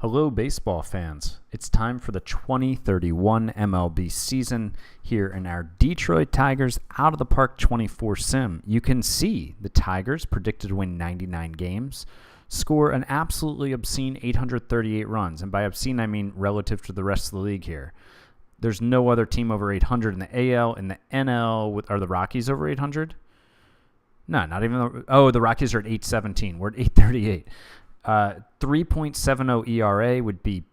Hello, baseball fans. It's time for the 2031 MLB season here in our Detroit Tigers Out of the Park 24 sim. You can see the Tigers predicted to win 99 games, score an absolutely obscene 838 runs. And by obscene, I mean relative to the rest of the league here. There's no other team over 800 in the AL. In the NL, are the Rockies over 800? No, not even. The Rockies are at 817. We're at 838. 3.70 ERA would be,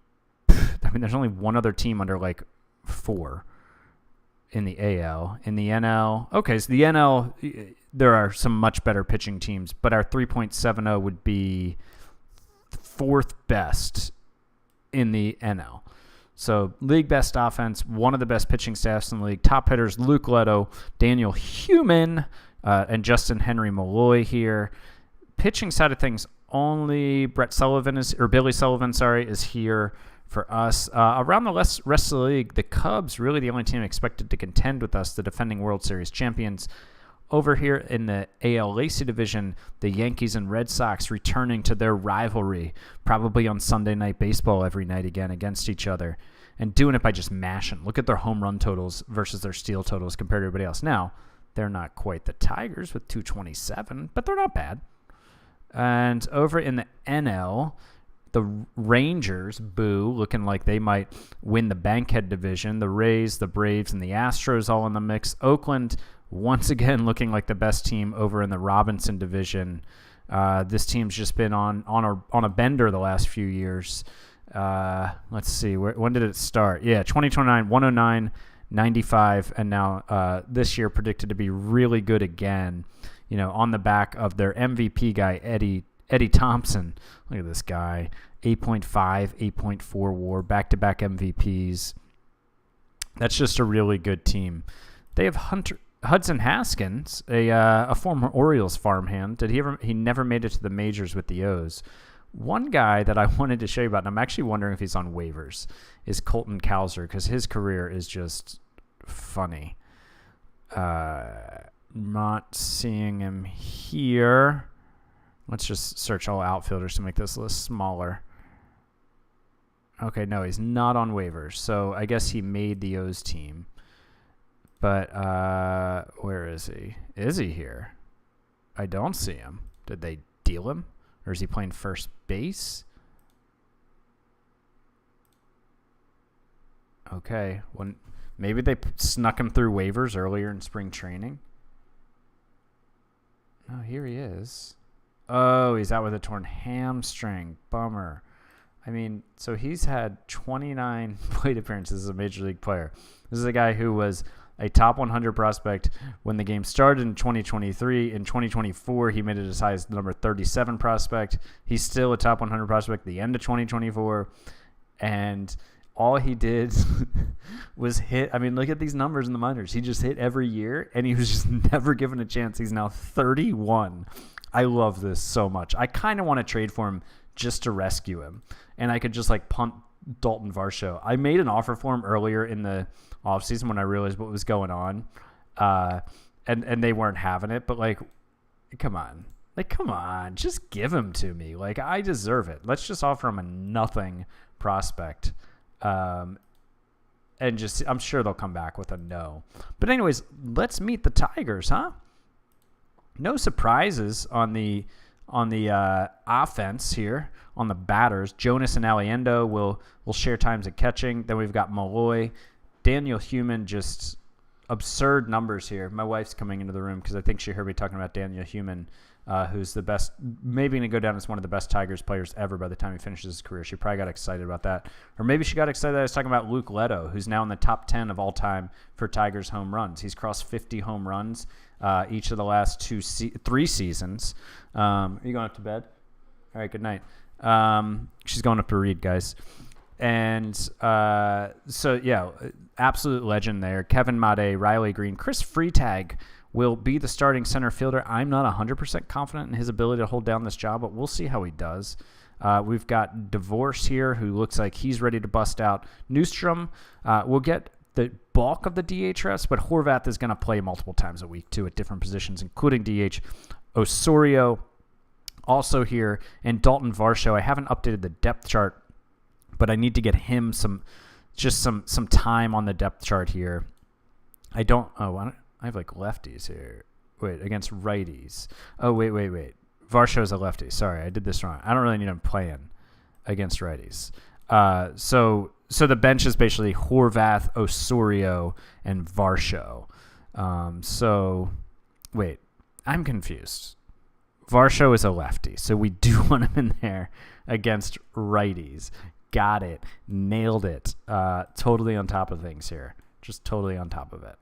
there's only one other team under like 4 in the AL. In the NL, so the NL, there are some much better pitching teams, but our 3.70 would be 4th best in the NL. So league best offense, one of the best pitching staffs in the league. Top hitters, Luke Leto, Daniel Human, and Justin Henry Malloy here. Pitching side of things, only Billy Sullivan is here for us. Around the rest of the league, the Cubs, really the only team expected to contend with us, the defending World Series champions. Over here in the AL Lacey division, the Yankees and Red Sox returning to their rivalry, probably on Sunday Night Baseball every night again against each other, and doing it by just mashing. Look at their home run totals versus their steal totals compared to everybody else. Now, they're not quite the Tigers with 227, but they're not bad. And over in the NL, the Rangers, looking like they might win the Bankhead division. The Rays, the Braves, and the Astros all in the mix. Oakland, once again, looking like the best team over in the Robinson division. This team's just been on a bender the last few years. Let's see, when did it start? Yeah, 2029, 109, 95, and now this year predicted to be really good again. You know, on the back of their MVP guy, Eddie Thompson. Look at this guy. 8.5, 8.4 WAR, back-to-back MVPs. That's just a really good team. They have Hudson Haskins, a former Orioles farmhand. He never made it to the majors with the O's. One guy that I wanted to show you about, and I'm actually wondering if he's on waivers, is Colton Cowser, because his career is just funny. Not seeing him here. Let's just search all outfielders to make this list smaller. Okay, no, he's not on waivers, so I guess he made the O's team. But where is he? Is he here? I don't see him. Did they deal him? Or is he playing first base? Okay, maybe they snuck him through waivers earlier in spring training. Oh, here he is. Oh, he's out with a torn hamstring. Bummer. I mean, so he's had 29 plate appearances as a major league player. This is a guy who was a top 100 prospect when the game started in 2023. In 2024, he made it as high as number 37 prospect. He's still a top 100 prospect at the end of 2024. And all he did was hit. I mean, look at these numbers in the minors. He just hit every year, and he was just never given a chance. He's now 31. I love this so much. I kind of want to trade for him just to rescue him, and I could just like punt Dalton Varsho. I made an offer for him earlier in the offseason when I realized what was going on, and they weren't having it. But like, come on, just give him to me. Like, I deserve it. Let's just offer him a nothing prospect. And just, I'm sure they'll come back with a no. But anyways, let's meet the Tigers, huh? No surprises on the offense here. On the batters, Jonas and Aliendo will share times at catching. Then we've got Malloy, Daniel Human, just absurd numbers here. My wife's coming into the room because I think she heard me talking about Daniel Human, who's the best, maybe going to go down as one of the best Tigers players ever by the time he finishes his career. She probably got excited about that. Or maybe she got excited that I was talking about Luke Leto, who's now in the top 10 of all time for Tigers home runs. He's crossed 50 home runs each of the last 3 seasons. Are you going up to bed? All right, good night. She's going up to read, guys. And so, yeah, absolute legend there. Kevin Made, Riley Green, Chris Freitag will be the starting center fielder. I'm not 100% confident in his ability to hold down this job, but we'll see how he does. We've got Divorce here, who looks like he's ready to bust out. Newstrom will get the bulk of the DH reps, but Horvath is going to play multiple times a week, too, at different positions, including DH. Osorio also here, and Dalton Varsho. I haven't updated the depth chart but I need to get him some time on the depth chart here. I have like lefties here. Wait, against righties. Oh, wait. Varsho's a lefty. Sorry, I did this wrong. I don't really need him playing against righties. So the bench is basically Horvath, Osorio, and Varsho. So wait, I'm confused. Varsho is a lefty, so we do want him in there against righties. Got it. Nailed it. Totally on top of things here. Just totally on top of it.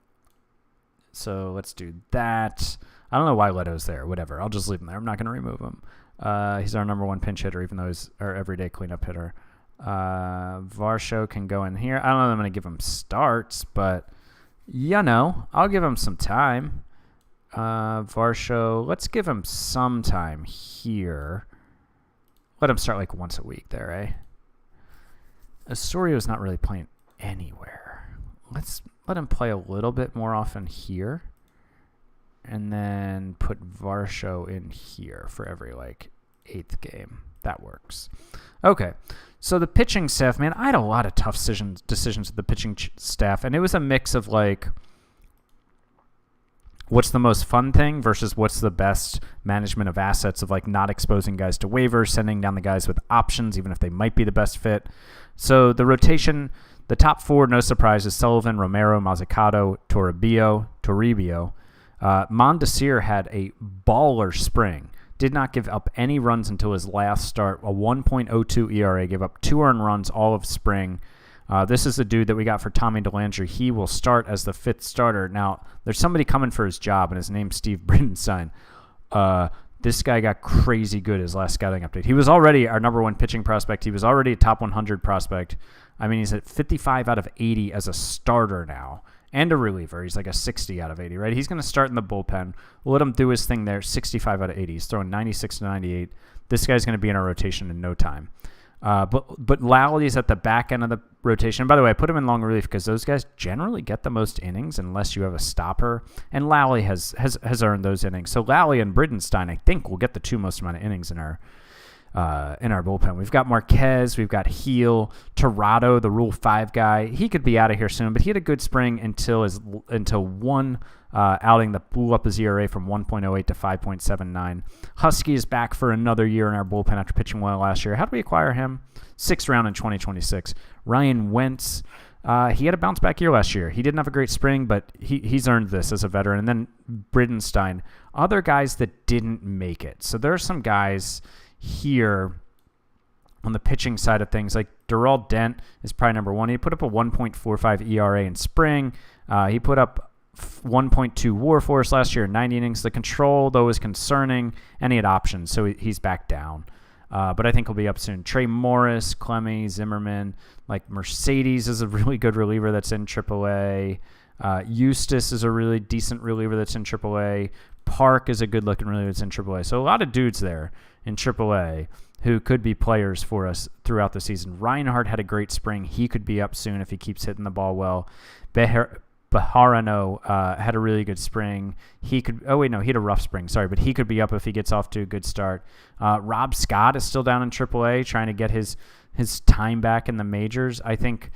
So let's do that. I don't know why Leto's there. Whatever. I'll just leave him there. I'm not going to remove him. He's our number one pinch hitter, even though he's our everyday cleanup hitter. Varsho can go in here. I don't know if I'm going to give him starts, but, I'll give him some time. Varsho, let's give him some time here. Let him start like once a week there, eh? Osorio's not really playing anywhere. Let's let him play a little bit more often here. And then put Varsho in here for every, 8th game. That works. Okay, so the pitching staff, man, I had a lot of tough decisions with the pitching staff, and it was a mix of, what's the most fun thing versus what's the best management of assets of, not exposing guys to waivers, sending down the guys with options, even if they might be the best fit. So the rotation, the top 4, no surprises, Sullivan, Romero, Mazzucato, Toribio. Mondesir had a baller spring. Did not give up any runs until his last start. A 1.02 ERA, gave up 2 earned runs all of spring. This is the dude that we got for Tommy DeLandre. He will start as the 5th starter. Now, there's somebody coming for his job, and his name's Steve Bridenstine. This guy got crazy good his last scouting update. He was already our number 1 pitching prospect. He was already a top 100 prospect. I mean, he's at 55 out of 80 as a starter now. And a reliever. He's like a 60 out of 80, right? He's going to start in the bullpen. We'll let him do his thing there. 65 out of 80. He's throwing 96 to 98. This guy's going to be in our rotation in no time. But Lally's at the back end of the rotation. By the way, I put him in long relief because those guys generally get the most innings unless you have a stopper. And Lally has earned those innings. So Lally and Bridenstine, I think, will get the 2 most amount of innings in our bullpen. We've got Marquez, we've got Heel, Tirado, the Rule 5 guy. He could be out of here soon, but he had a good spring until one outing that blew up his ERA from 1.08 to 5.79. Husky is back for another year in our bullpen after pitching well last year. How do we acquire him? 6th round in 2026. Ryan Wentz, he had a bounce back year last year. He didn't have a great spring, but he's earned this as a veteran. And then Bridenstine, other guys that didn't make it. So there are some guys here on the pitching side of things, like Darrell Dent is probably number 1. He put up a 1.45 ERA in spring. He put up 1.2 WAR for us last year, 90 innings. The control, though, is concerning, and he had options, so he's back down. But I think he'll be up soon. Trey Morris, Clemmy, Zimmerman, Mercedes is a really good reliever that's in AAA. Eustace is a really decent reliever that's in AAA. Park is a good-looking reliever that's in AAA. So a lot of dudes there in AAA who could be players for us throughout the season. Reinhardt had a great spring. He could be up soon if he keeps hitting the ball well. Bejarano had a really good spring. He had a rough spring, but he could be up if he gets off to a good start. Rob Scott is still down in AAA trying to get his time back in the majors. I think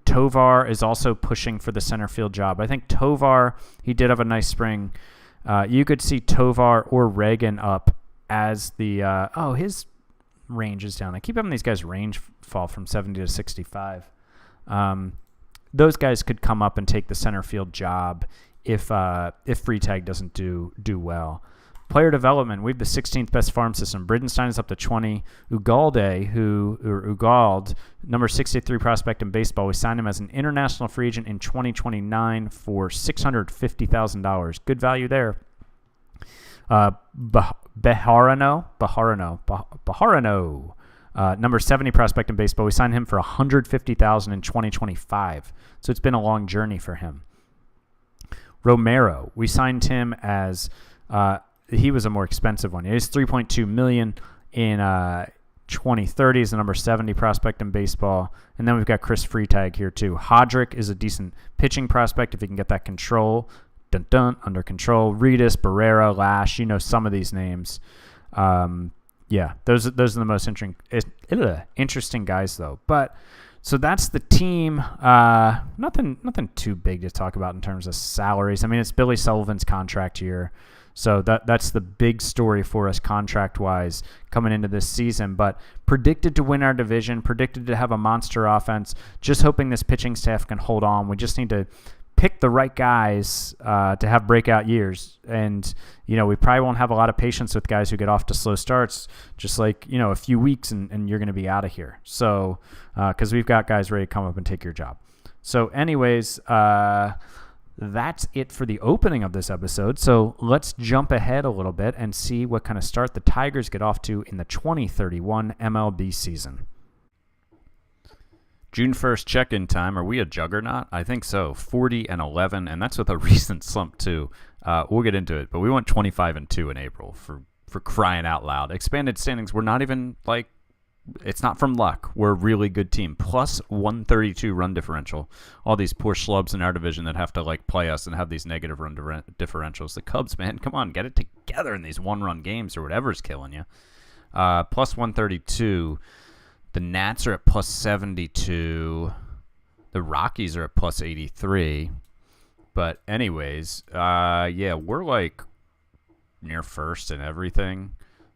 Tovar is also pushing for the center field job. I think Tovar, he did have a nice spring. You could see Tovar or Reagan up as the his range is down. I keep having these guys' range fall from 70 to 65. Those guys could come up and take the center field job if Freitag doesn't do well. Player development, we have the 16th best farm system. Bridenstine is up to 20. Ugald, number 63 prospect in baseball. We signed him as an international free agent in 2029 for $650,000. Good value there. Bejarano, number 70 prospect in baseball. We signed him for $150,000 in 2025. So it's been a long journey for him. Romero, we signed him as he was a more expensive one. He's $3.2 million in 2030 is the number 70 prospect in baseball. And then we've got Chris Freitag here too. Hodrick is a decent pitching prospect if he can get that control. Under control. Reedus, Barrera, Lash, some of these names. Yeah, those are the most interesting guys, though. But so that's the team. Nothing too big to talk about in terms of salaries. I mean, it's Billy Sullivan's contract year, so that's the big story for us contract-wise coming into this season. But predicted to win our division, predicted to have a monster offense. Just hoping this pitching staff can hold on. We just need to pick the right guys to have breakout years. And, we probably won't have a lot of patience with guys who get off to slow starts, just like, a few weeks and you're going to be out of here. So, because we've got guys ready to come up and take your job. So anyways, that's it for the opening of this episode. So let's jump ahead a little bit and see what kind of start the Tigers get off to in the 2031 MLB season. June 1st check-in time. Are we a juggernaut? I think so. 40-11, and that's with a recent slump too. We'll get into it, but we went 25-2 in April for crying out loud. Expanded standings. We're not even it's not from luck. We're a really good team. Plus 132 run differential. All these poor schlubs in our division that have to play us and have these negative run differentials. The Cubs, man, come on, get it together in these one-run games or whatever's killing you. Plus 132. The Nats are at plus 72. The Rockies are at plus 83. But anyways, we're near first and everything.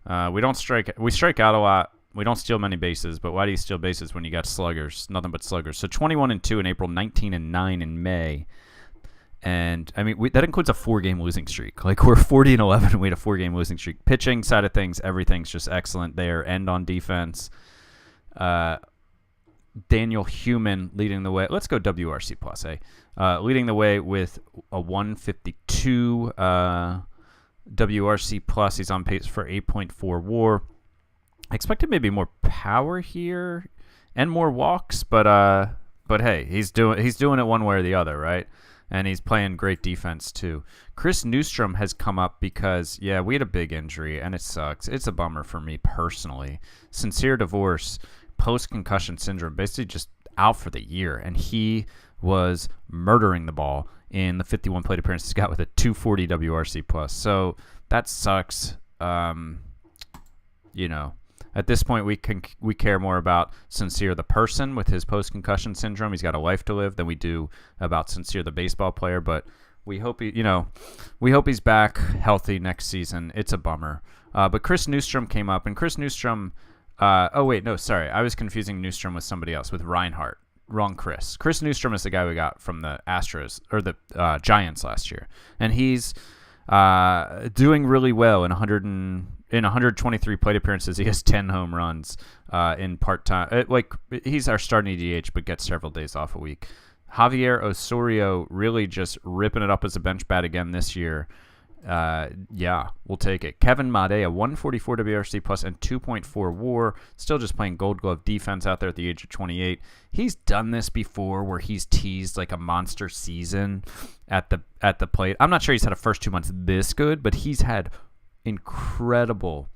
We strike out a lot. We don't steal many bases, but why do you steal bases when you got sluggers? Nothing but sluggers. So 21-2 in April, 19-9 in May. And, I mean, that includes a 4-game losing streak. We're 40-11 and we had a 4-game losing streak. Pitching side of things, everything's just excellent there. And on defense, Daniel Human leading the way. Let's go WRC plus, leading the way with a 152 WRC plus. He's on pace for 8.4 WAR. I expected maybe more power here and more walks, but hey, he's doing it one way or the other, right? And he's playing great defense too. Chris Newstrom has come up because we had a big injury and it sucks. It's a bummer for me personally. Sincere divorce, post-concussion syndrome, basically just out for the year, and he was murdering the ball in the 51 plate appearances he got with a 240 WRC plus. So that sucks. At this point, we care more about Sincere the person with his post-concussion syndrome. He's got a life to live than we do about Sincere the baseball player. But we hope he's back healthy next season. It's a bummer. But Chris Newstrom came up, and Chris Newstrom. I was confusing Newstrom with somebody else, with Reinhardt. Wrong Chris. Chris Newstrom is the guy we got from the Astros or the Giants last year, and he's doing really well in 123 plate appearances. He has 10 home runs in part-time. He's our starting DH, but gets several days off a week. Javier Osorio really just ripping it up as a bench bat again this year. We'll take it. Kevin Made, a 144 WRC plus and 2.4 WAR, still just playing Gold Glove defense out there at the age of 28. He's done this before where he's teased a monster season at the plate. I'm not sure he's had a first 2 months this good, but he's had incredible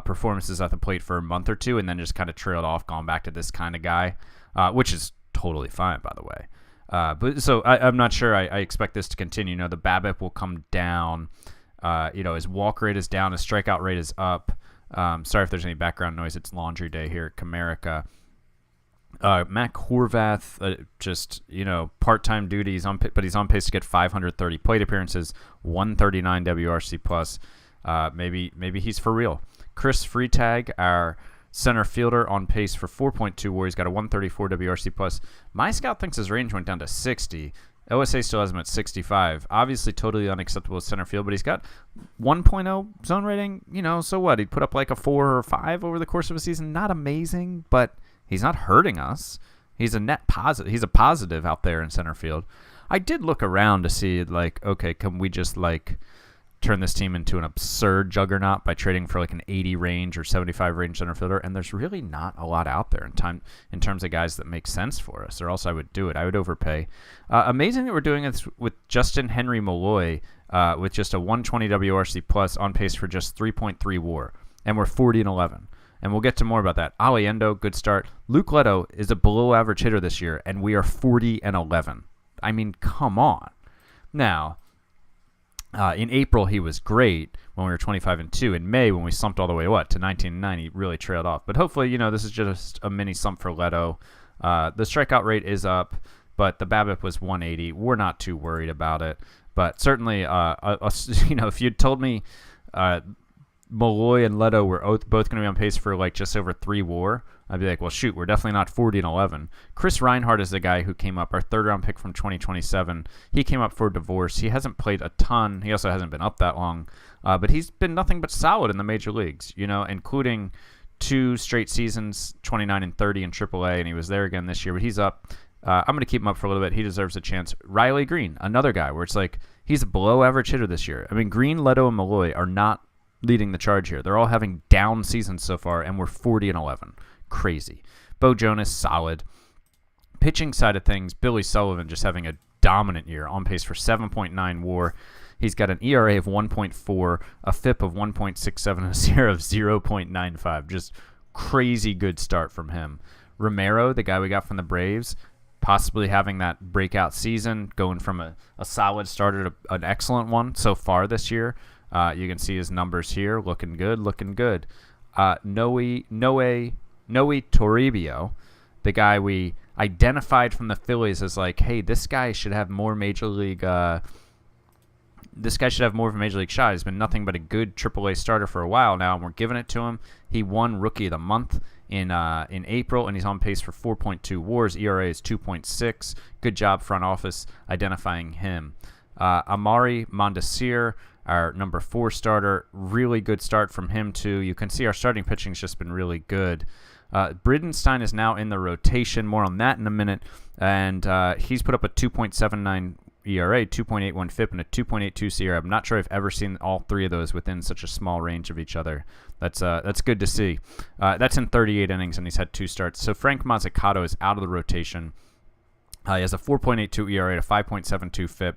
performances at the plate for a month or two and then just kind of trailed off, gone back to this kind of guy, which is totally fine, by the way. But so I'm not sure I expect this to continue. The BABIP will come down. His walk rate is down. His strikeout rate is up. Sorry if there's any background noise. It's laundry day here at Comerica. Mac Horvath, part-time duties, but he's on pace to get 530 plate appearances, 139 WRC plus. Maybe he's for real. Chris Freitag, our center fielder, on pace for 4.2 WAR. He's got a 134 WRC plus. My scout thinks his range went down to 60. OSA still has him at 65. Obviously totally unacceptable at center field, but he's got 1.0 zone rating. So what? He'd put up a 4 or 5 over the course of a season. Not amazing, but he's not hurting us. He's a net positive. He's a positive out there in center field. I did look around to see, okay, can we just, turn this team into an absurd juggernaut by trading for an 80 range or 75 range center fielder, and there's really not a lot out there in terms of guys that make sense for us, or else I would do it. I would overpay. Amazing that we're doing this with Justin Henry Malloy with just a 120 WRC plus, on pace for just 3.3 WAR, and we're 40-11. And we'll get to more about that. Aliendo, good start. Luke Leto is a below average hitter this year, and we are 40-11. I mean, come on. Now, In April, he was great when we were 25-2. In May, when we slumped all the way, to 19-9, he really trailed off. But hopefully, this is just a mini slump for Leto. The strikeout rate is up, but the BABIP was 180. We're not too worried about it. But certainly, if you'd told me Malloy and Leto were both going to be on pace for like just over 3 WAR, I'd be like, well, shoot, we're definitely not 40-11. Chris Reinhardt is the guy who came up, our 3rd-round pick from 2027. He came up for divorce. He hasn't played a ton. He also hasn't been up that long. But he's been nothing but solid in the major leagues, including 2 straight seasons, 29 and 30 in AAA, and he was there again this year. But he's up. I'm going to keep him up for a little bit. He deserves a chance. Riley Green, another guy where it's like he's a below-average hitter this year. I mean, Green, Leto, and Malloy are not leading the charge here. They're all having down seasons so far, and we're 40-11. Crazy. Bo Jonas, solid. Pitching side of things, Billy Sullivan just having a dominant year, on pace for 7.9 WAR. He's got an ERA of 1.4, a FIP of 1.67, and a SIERA of 0.95. Just crazy good start from him. Romero, the guy we got from the Braves, possibly having that breakout season, going from a solid starter to an excellent one so far this year. You can see his numbers here, looking good. Noe Toribio, the guy we identified from the Phillies as like, hey, this guy should have more major league. This guy should have more of a major league shot. He's been nothing but a good AAA starter for a while now, and we're giving it to him. He won Rookie of the Month in April, and he's on pace for 4.2 WARs. ERA is 2.6. Good job, front office, identifying him. Amari Mondesir, our number 4 starter, really good start from him too. You can see our starting pitching's just been really good. Bridenstine is now in the rotation. More on that in a minute. And he's put up a 2.79 ERA, 2.81 FIP, and a 2.82 SIERA. I'm not sure I've ever seen all 3 of those within such a small range of each other. That's good to see. That's in 38 innings, and he's had 2 starts. So Frank Mazzucato is out of the rotation. He has a 4.82 ERA, a 5.72 FIP.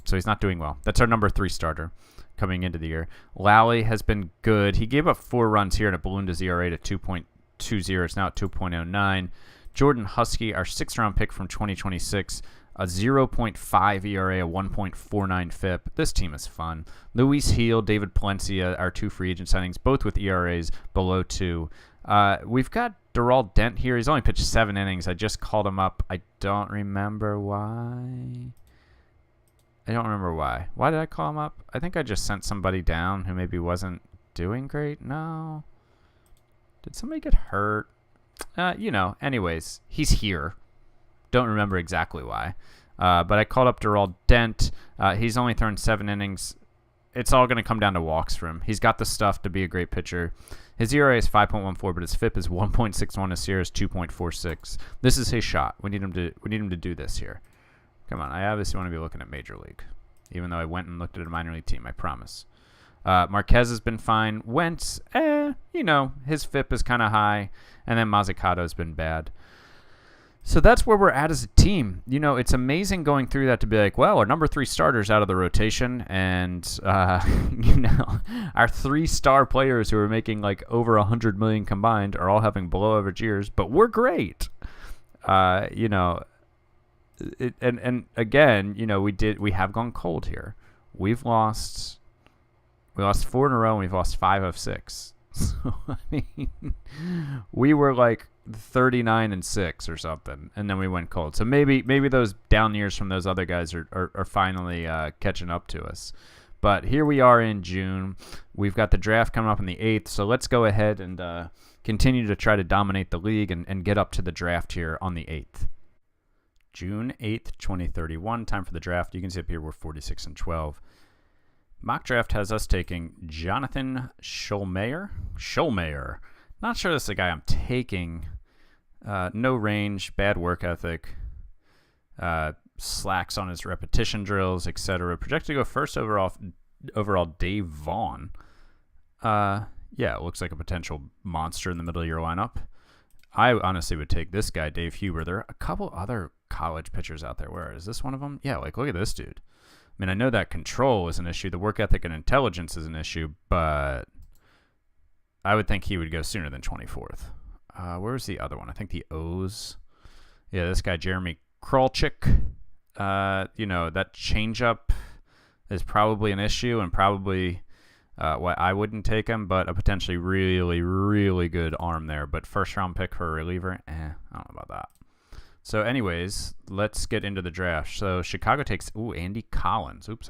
So he's not doing well. That's our number 3 starter coming into the year. Lally has been good. He gave up 4 runs here and it ballooned his ERA to 2.20. It's now at 2.09. Jordan Husky, our 6th-round pick from 2026, a 0.5 ERA, a 1.49 FIP. This team is fun. Luis Heel, David Palencia, our 2 free agent signings, both with ERAs below 2. We've got Darrell Dent here. He's only pitched 7 innings. I just called him up. I don't remember why. Why did I call him up? I think I just sent somebody down who maybe wasn't doing great. No. Did somebody get hurt? Anyways, he's here. Don't remember exactly why. But I called up Darrell Dent. He's only thrown 7 innings. It's all going to come down to walks for him. He's got the stuff to be a great pitcher. His ERA is 5.14, but his FIP is 1.61. His SIERA is 2.46. This is his shot. We need him to do this here. Come on, I obviously want to be looking at Major League, even though I went and looked at a minor league team, I promise. Marquez has been fine. Wentz, his FIP is kind of high, and then Mazzucato's been bad. So that's where we're at as a team. It's amazing going through that to be like, well, our number 3 starter's out of the rotation, and, our 3-star players who are making like over 100 million combined are all having below average years, but we're great. And again, we have gone cold here. We lost 4 in a row, and we've lost 5 of 6. So I mean, we were like 39-6 or something, and then we went cold. So maybe those down years from those other guys are finally catching up to us. But here we are in June. We've got the draft coming up on the 8th, so let's go ahead and continue to try to dominate the league and get up to the draft here on the 8th. June 8th, 2031, time for the draft. You can see up here we're 46-12. Mock draft has us taking Jonathan Schulmeyer. Not sure this is the guy I'm taking. No range, bad work ethic, slacks on his repetition drills, etc. Projected to go first overall Dave Vaughn. It looks like a potential monster in the middle of your lineup. I honestly would take this guy, Dave Huber. There are a couple other college pitchers out there. Where is this one of them? Yeah, look at this dude. I mean, I know that control is an issue. The work ethic and intelligence is an issue, but I would think he would go sooner than 24th. Where's the other one? I think the O's. Yeah, this guy, Jeremy Kralchik. you know, that changeup is probably an issue and probably why I wouldn't take him, but a potentially really, really good arm there. But first round pick for a reliever, I don't know about that. So anyways, let's get into the draft. So Chicago takes, Andy Collins. Oops,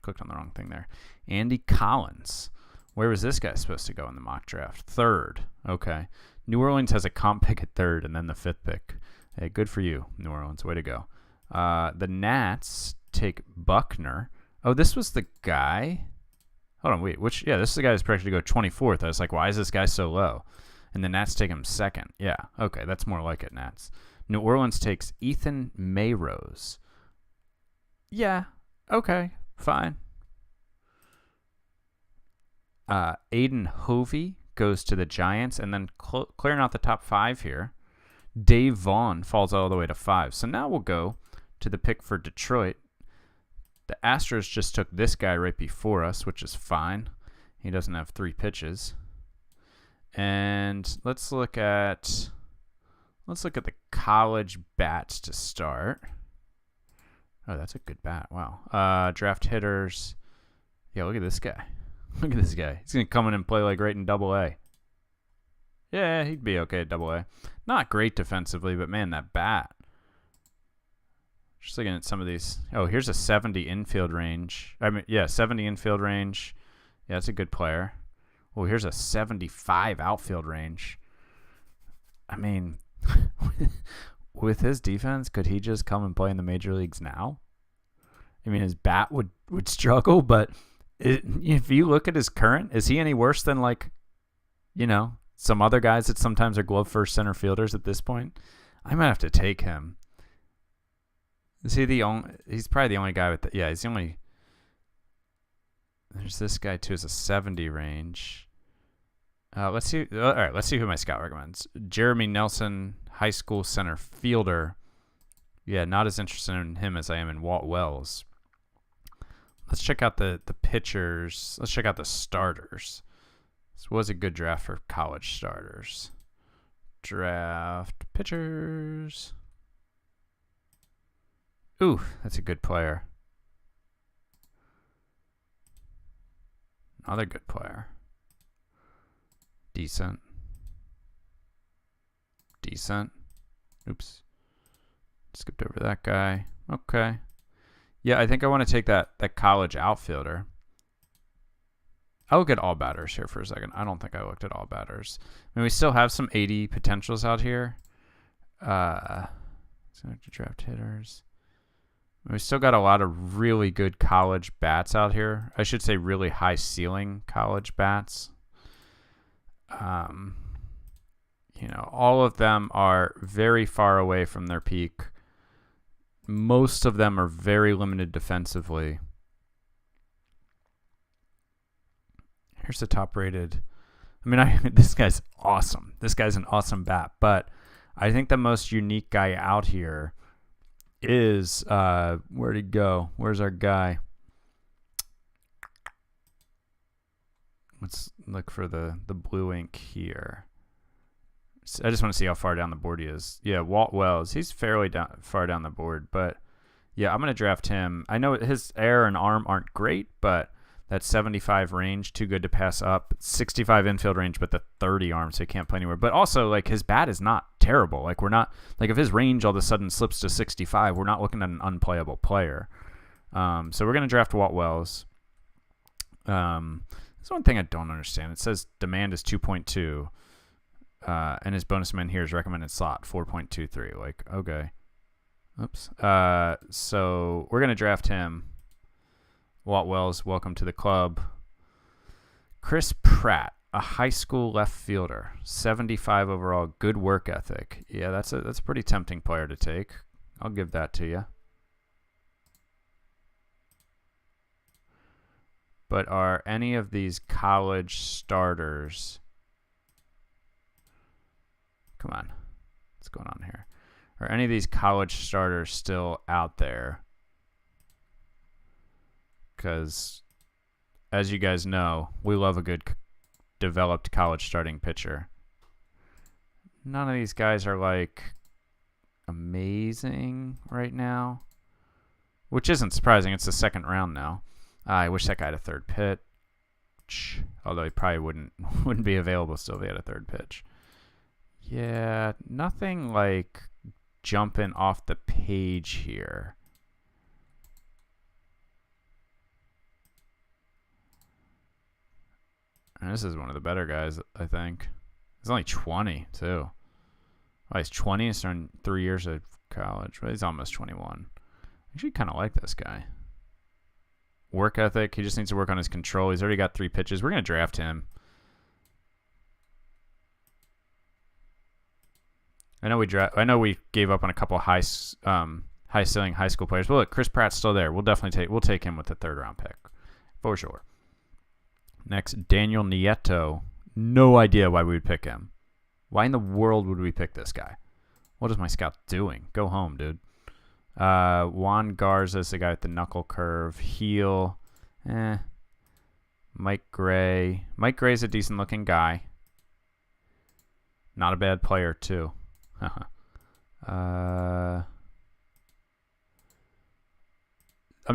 clicked on the wrong thing there. Andy Collins. Where was this guy supposed to go in the mock draft? Third. Okay. New Orleans has a comp pick at third and then the fifth pick. Hey, good for you, New Orleans. Way to go. The Nats take Buckner. Oh, this was the guy. Hold on, wait. Yeah, this is the guy who's projected to go 24th. I was like, why is this guy so low? And the Nats take him second. Yeah, okay, that's more like it, Nats. New Orleans takes Ethan Mayrose. Yeah, okay, fine. Aiden Hovey goes to the Giants, and then clearing out the top 5 here, Dave Vaughn falls all the way to 5. So now we'll go to the pick for Detroit. The Astros just took this guy right before us, which is fine. He doesn't have 3 pitches. And let's look at the college bats to start. Oh, that's a good bat. Wow. Draft hitters. Yeah, look at this guy. Look at this guy. He's going to come in and play like right in Double-A. Yeah, he'd be okay at Double-A. Not great defensively, but man, that bat. Just looking at some of these. Oh, here's a 70 infield range. 70 infield range. Yeah, that's a good player. Oh, here's a 75 outfield range. I mean, with his defense, could he just come and play in the major leagues now? I mean, his bat would struggle, but if you look at his current, is he any worse than, like, you know, some other guys that sometimes are glove first center fielders at this point? I might have to take him. Is he the only? He's probably the only guy with the. Yeah, he's the only. There's this guy too. Is a 70 range. Let's see. All right, let's see who my scout recommends. Jeremy Nelson, high school center fielder. Yeah, not as interested in him as I am in Walt Wells. Let's check out the pitchers. Let's check out the starters. This was a good draft for college starters. Draft pitchers. Ooh, that's a good player. Another good player. Decent. Oops. Skipped over that guy. Okay. Yeah, I think I want to take that college outfielder. I'll look at all batters here for a second. I don't think I looked at all batters. I mean, we still have some 80 potentials out here. So to draft hitters. We still got a lot of really good college bats out here. I should say really high ceiling college bats. You know, all of them are very far away from their peak. Most of them are very limited defensively. Here's the top rated. I mean, this guy's awesome. This guy's an awesome bat. But I think the most unique guy out here is, where'd he go? Where's our guy? Let's look for the blue ink here. I just want to see how far down the board he is. Yeah, Walt Wells. He's fairly far down the board, but yeah, I'm going to draft him. I know his air and arm aren't great, but that 75 range, too good to pass up. 65 infield range, but the 30 arm, so he can't play anywhere. But also, like, his bat is not terrible. Like, we're not, like, if his range all of a sudden slips to 65, we're not looking at an unplayable player. So we're going to draft Walt Wells. There's one thing I don't understand. It says demand is 2.2, and his bonus demand here is recommended slot 4.23. Like, okay. Oops. So we're going to draft him. Walt Wells, welcome to the club. Chris Pratt, a high school left fielder, 75 overall, good work ethic. Yeah, that's a pretty tempting player to take. I'll give that to you. But are any of these college starters... Come on. What's going on here? Are any of these college starters still out there? Because, as you guys know, we love a good developed college starting pitcher. None of these guys are, like, amazing right now. which isn't surprising. It's the second round now. I wish that guy had a third pitch, although he probably wouldn't be available still if he had a third pitch. Yeah, nothing like jumping off the page here. And this is one of the better guys, I think. He's only 20, too. Oh, he's 20. He's done 3 years of college. Well, he's almost 21. I actually kind of like this guy. Work ethic. He just needs to work on his control. He's already got 3 pitches. We're going to draft him. I know we gave up on a couple high ceiling high school players. But look, Chris Pratt's still there. We'll take him with the 3rd round pick for sure. Next, Daniel Nieto. No idea why we would pick him. Why in the world would we pick this guy? What is my scout doing? Go home, dude. Juan Garza is the guy with the knuckle curve. Heel. Mike Gray. Mike Gray's a decent looking guy. Not a bad player, too. I'm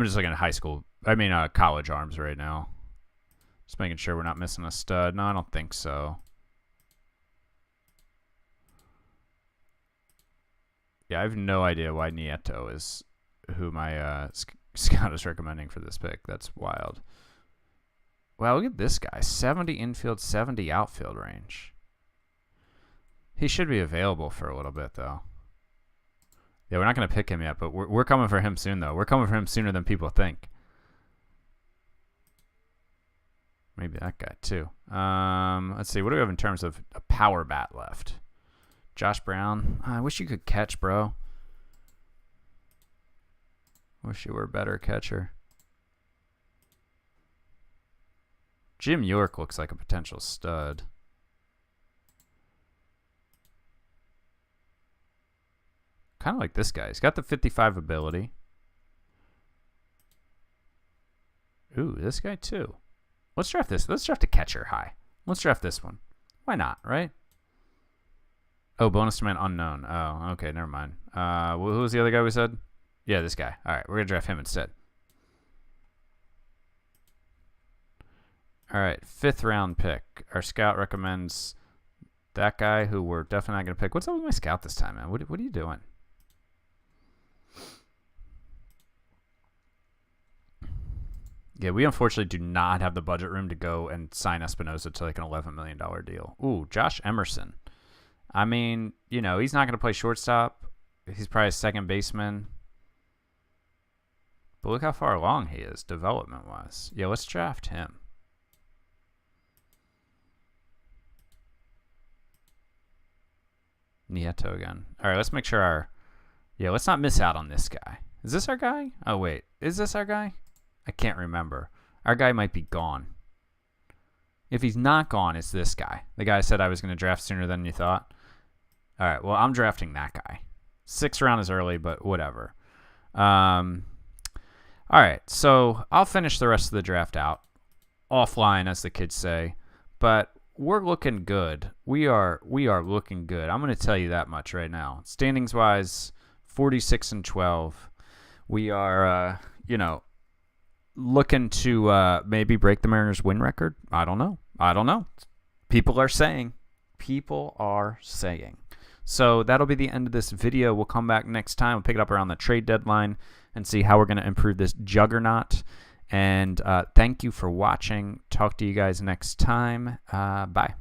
just looking at college arms right now. Just making sure we're not missing a stud. No, I don't think so. Yeah, I have no idea why Nieto is who my scout is recommending for this pick. That's wild. Wow, look at this guy. 70 infield, 70 outfield range. He should be available for a little bit, though. Yeah, we're not going to pick him yet, but we're coming for him soon, though. We're coming for him sooner than people think. Maybe that guy, too. Let's see. What do we have in terms of a power bat left? Josh Brown. I wish you could catch, bro. Wish you were a better catcher. Jim York looks like a potential stud. Kind of like this guy. He's got the 55 ability. Ooh, this guy, too. Let's draft this. Let's draft a catcher high. Let's draft this one. Why not, right? Oh, bonus demand unknown. Oh, okay, never mind. Who was the other guy we said? Yeah, this guy. All right, we're going to draft him instead. All right, 5th round pick. Our scout recommends that guy who we're definitely not going to pick. What's up with my scout this time, man? What are you doing? Yeah, we unfortunately do not have the budget room to go and sign Espinosa to like an $11 million deal. Ooh, Josh Emerson. I mean, you know, he's not going to play shortstop. He's probably a second baseman. But look how far along he is development-wise. Yeah, let's draft him. Nieto again. All right, let's make sure let's not miss out on this guy. Is this our guy? Oh, wait. Is this our guy? I can't remember. Our guy might be gone. If he's not gone, it's this guy. The guy said I was going to draft sooner than you thought. All right, well, I'm drafting that guy. 6th round is early, but whatever. All right, so I'll finish the rest of the draft out. Offline, as the kids say. But we're looking good. We are looking good. I'm going to tell you that much right now. Standings-wise, 46-12. We are, looking to maybe break the Mariners' win record. I don't know. People are saying. So that'll be the end of this video. We'll come back next time. We'll pick it up around the trade deadline and see how we're going to improve this juggernaut. And thank you for watching. Talk to you guys next time. Bye.